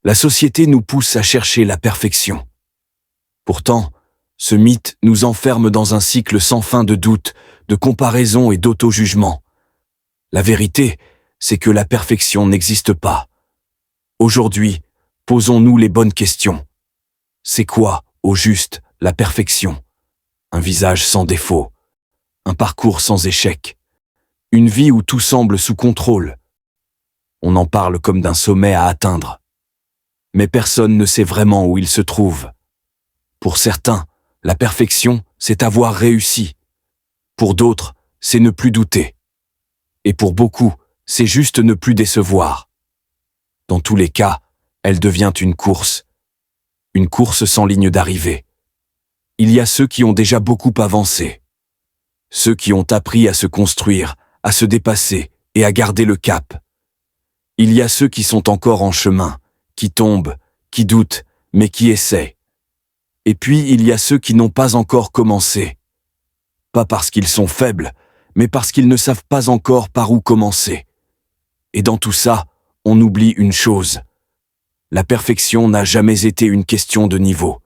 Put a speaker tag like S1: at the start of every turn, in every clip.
S1: La société nous pousse à chercher la perfection. Pourtant, ce mythe nous enferme dans un cycle sans fin de doutes, de comparaison et d'auto-jugement. La vérité, c'est que la perfection n'existe pas. Aujourd'hui, posons-nous les bonnes questions. C'est quoi, au juste, la perfection? Un visage sans défaut, un parcours sans échec, une vie où tout semble sous contrôle. On en parle comme d'un sommet à atteindre. Mais personne ne sait vraiment où il se trouve. Pour certains, la perfection, c'est avoir réussi. Pour d'autres, c'est ne plus douter. Et pour beaucoup, c'est juste ne plus décevoir. Dans tous les cas, elle devient une course sans ligne d'arrivée. Il y a ceux qui ont déjà beaucoup avancé. Ceux qui ont appris à se construire, à se dépasser et à garder le cap. Il y a ceux qui sont encore en chemin, qui tombent, qui doutent, mais qui essaient. Et puis il y a ceux qui n'ont pas encore commencé. Pas parce qu'ils sont faibles, mais parce qu'ils ne savent pas encore par où commencer. Et dans tout ça, on oublie une chose. La perfection n'a jamais été une question de niveau.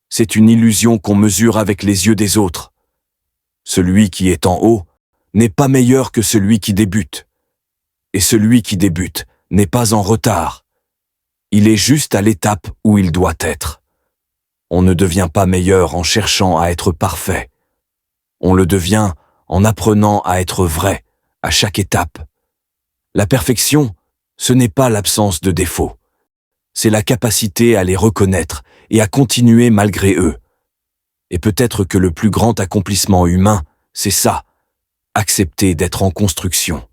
S1: C'est une illusion qu'on mesure avec les yeux des autres. Celui qui est en haut n'est pas meilleur que celui qui débute. Et celui qui débute n'est pas en retard. Il est juste à l'étape où il doit être. On ne devient pas meilleur en cherchant à être parfait. On le devient en apprenant à être vrai à chaque étape. La perfection, ce n'est pas l'absence de défauts. C'est la capacité à les reconnaître et à continuer malgré eux. Et peut-être que le plus grand accomplissement humain, c'est ça, accepter d'être en construction.